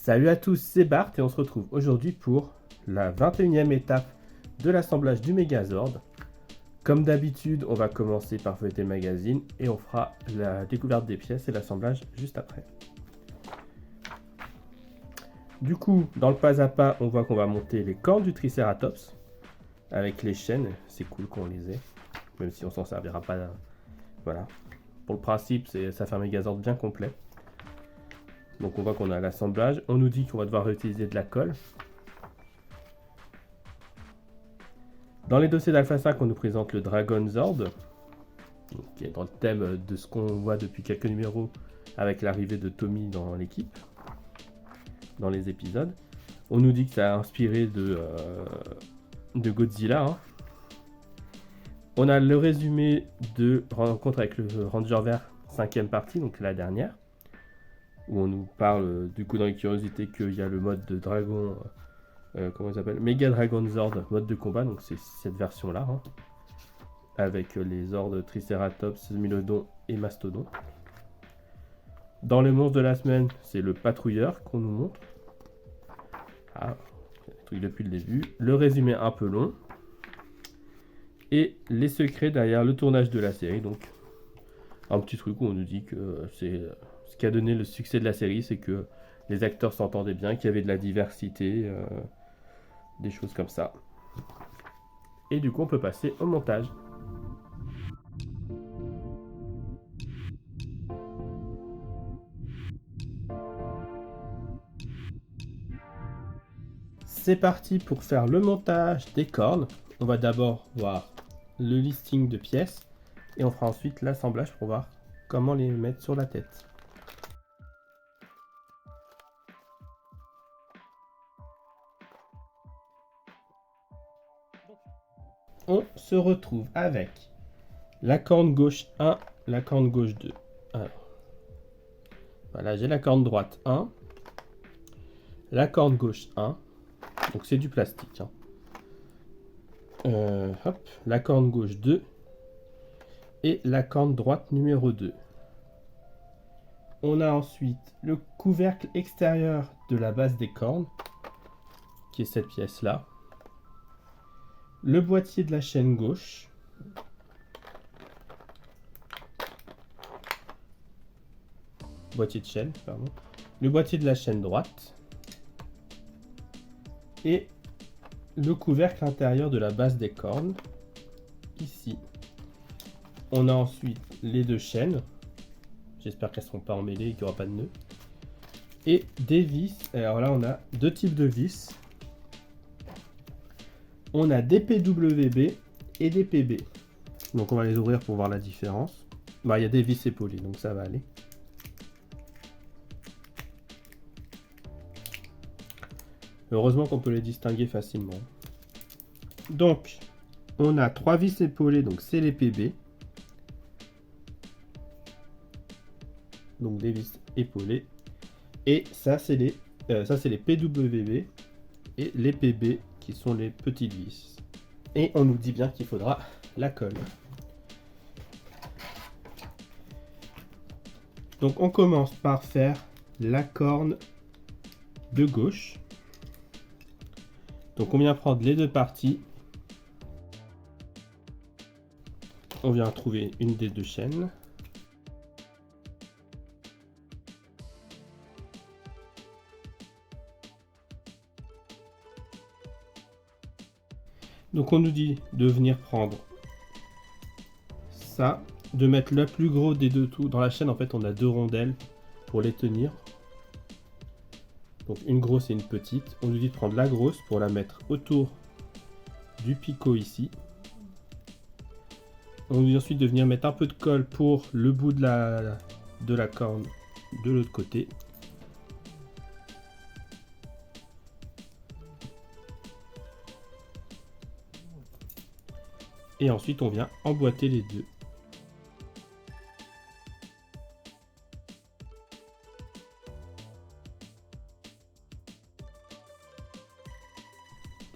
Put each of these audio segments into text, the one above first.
Salut à tous, c'est Bart et on se retrouve aujourd'hui pour la 21e étape de l'assemblage du Megazord. Comme d'habitude, on va commencer par feuilleter le magazine et on fera la découverte des pièces et l'assemblage juste après. Du coup, dans le pas à pas, on voit qu'on va monter les cornes du Triceratops avec les chaînes. C'est cool qu'on les ait, même si on s'en servira pas. Voilà. Pour le principe, ça fait un Megazord bien complet. Donc on voit qu'on a l'assemblage. On nous dit qu'on va devoir réutiliser de la colle. Dans les dossiers d'Alpha 5, on nous présente le Dragon Zord, qui est dans le thème de ce qu'on voit depuis quelques numéros avec l'arrivée de Tommy dans l'équipe, dans les épisodes. On nous dit que ça a inspiré de Godzilla. On a le résumé de rencontre avec le Ranger Vert, 5e partie, donc la dernière, où on nous parle du coup dans les curiosités qu'il y a le mode de dragon, comment il s'appelle, Mega Dragon Zord, mode de combat, donc c'est cette version là, avec les Zords Triceratops, Mylodon et Mastodon. Dans les monstres de la semaine, c'est le patrouilleur qu'on nous montre. Ah, truc depuis le début. Le résumé un peu long. Et les secrets derrière le tournage de la série. Donc, un petit truc où on nous dit que c'est ce qui a donné le succès de la série, c'est que les acteurs s'entendaient bien, qu'il y avait de la diversité, des choses comme ça. Et du coup, on peut passer au montage. C'est parti pour faire le montage des cornes. On va d'abord voir le listing de pièces et on fera ensuite l'assemblage pour voir comment les mettre sur la tête. On se retrouve avec la corne gauche 1, la corne gauche 2. Alors, voilà, j'ai la corne droite 1, la corne gauche 1, donc c'est du plastique. Hop, la corne gauche 2 et la corne droite numéro 2. On a ensuite le couvercle extérieur de la base des cornes, qui est cette pièce-là. Le boîtier de la chaîne gauche. Boîtier de chaîne, pardon. Le boîtier de la chaîne droite. Et le couvercle intérieur de la base des cornes, ici. On a ensuite les deux chaînes. J'espère qu'elles ne seront pas emmêlées et qu'il n'y aura pas de nœud. Et des vis. Alors là, on a deux types de vis. On a des PWB et des PB. Donc on va les ouvrir pour voir la différence. Bah, il y a des vis épaulées, donc ça va aller. Heureusement qu'on peut les distinguer facilement. Donc, on a 3 vis épaulées, donc c'est les PB. Donc des vis épaulées. Et ça, c'est les PWB et les PB qui sont les petites vis. Et on nous dit bien qu'il faudra la colle. Donc on commence par faire la corne de gauche. Donc on vient prendre les deux parties. On vient trouver une des deux chaînes. Donc on nous dit de venir prendre ça, de mettre le plus gros des deux trous. Dans la chaîne, en fait, on a deux rondelles pour les tenir. Donc une grosse et une petite. On nous dit de prendre la grosse pour la mettre autour du picot ici. On nous dit ensuite de venir mettre un peu de colle pour le bout de la corne de l'autre côté. Et ensuite, on vient emboîter les deux.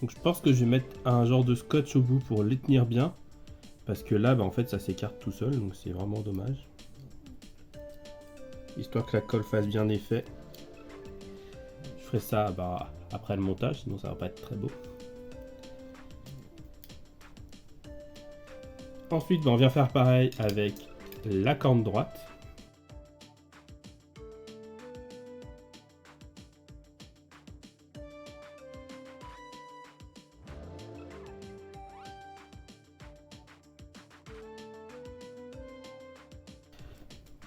Donc je pense que je vais mettre un genre de scotch au bout pour les tenir bien. Parce que là, en fait, ça s'écarte tout seul, donc c'est vraiment dommage. Histoire que la colle fasse bien effet. ferai ça après le montage, sinon ça va pas être très beau. Ensuite, on vient faire pareil avec la corne droite.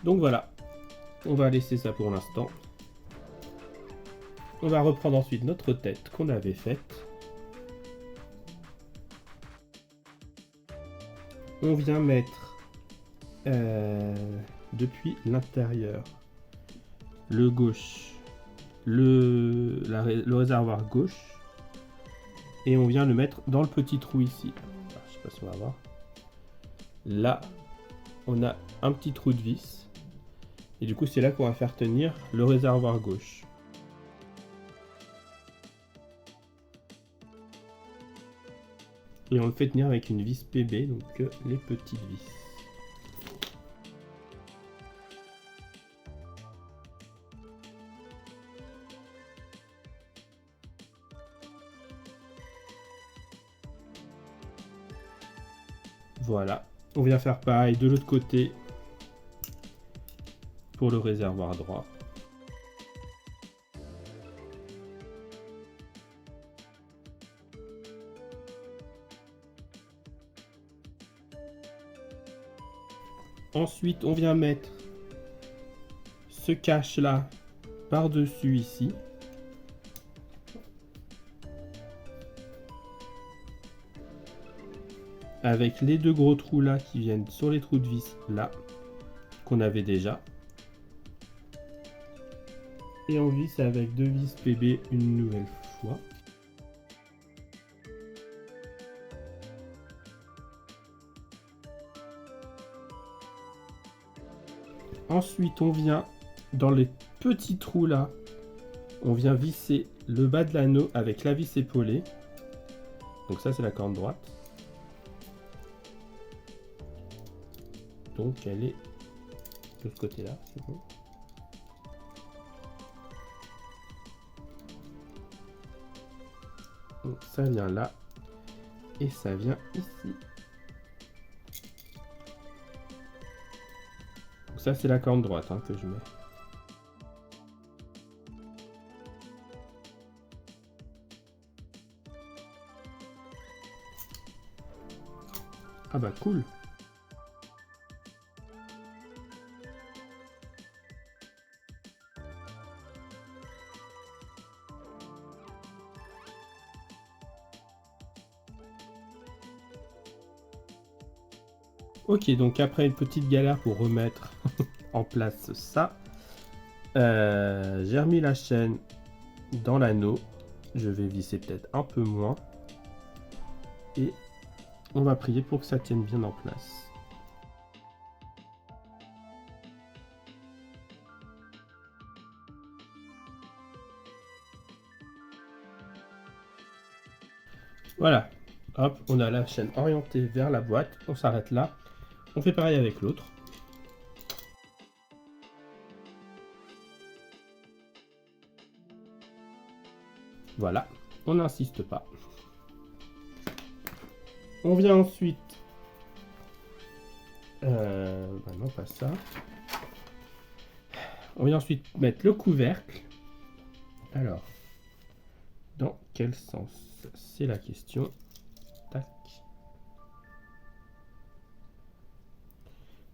Donc voilà, on va laisser ça pour l'instant. On va reprendre ensuite notre tête qu'on avait faite. On vient mettre depuis l'intérieur le gauche, le réservoir gauche, et on vient le mettre dans le petit trou ici. Alors, je sais pas si on va voir. Là, on a un petit trou de vis, et du coup c'est là qu'on va faire tenir le réservoir gauche. Et on le fait tenir avec une vis PB, donc les petites vis. Voilà, on vient faire pareil de l'autre côté pour le réservoir droit. Ensuite, on vient mettre ce cache là par-dessus ici. Avec les deux gros trous là qui viennent sur les trous de vis là, qu'on avait déjà. Et on visse avec deux vis PB une nouvelle fois. Ensuite, on vient dans les petits trous là, on vient visser le bas de l'anneau avec la vis épaulée. Donc ça, c'est la corne droite. Donc elle est de ce côté-là, c'est bon. Donc ça vient là et ça vient ici. Donc ça, c'est la corne droite que je mets. Ah bah cool. Ok, donc après une petite galère pour remettre en place ça, j'ai remis la chaîne dans l'anneau. Je vais visser peut-être un peu moins. Et on va prier pour que ça tienne bien en place. Voilà, hop, on a la chaîne orientée vers la boîte. On s'arrête là. On fait pareil avec l'autre. Voilà, on n'insiste pas. On vient ensuite... non, pas ça. On vient ensuite mettre le couvercle. Alors, dans quel sens? C'est la question. Tac.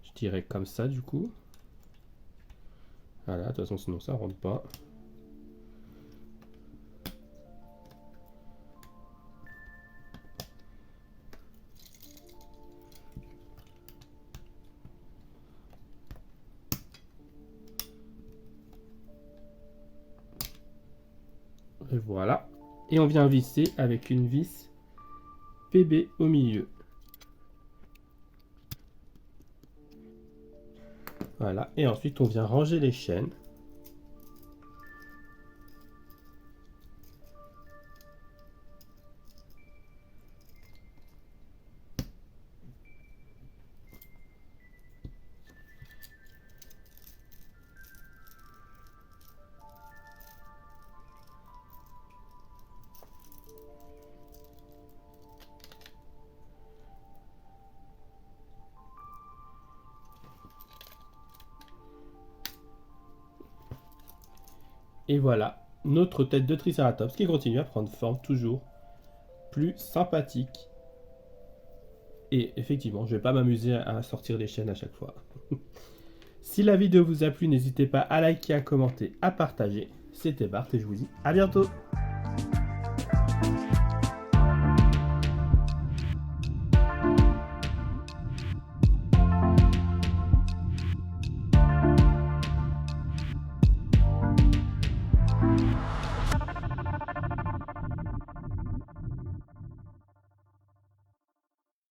Je dirais comme ça du coup. Voilà, de toute façon sinon ça rentre pas. Et voilà. Et on vient visser avec une vis PB au milieu. Voilà. Et ensuite, on vient ranger les chaînes. Et voilà, notre tête de Triceratops qui continue à prendre forme toujours plus sympathique. Et effectivement, je vais pas m'amuser à sortir les chaînes à chaque fois. Si la vidéo vous a plu, n'hésitez pas à liker, à commenter, à partager. C'était Bart et je vous dis à bientôt.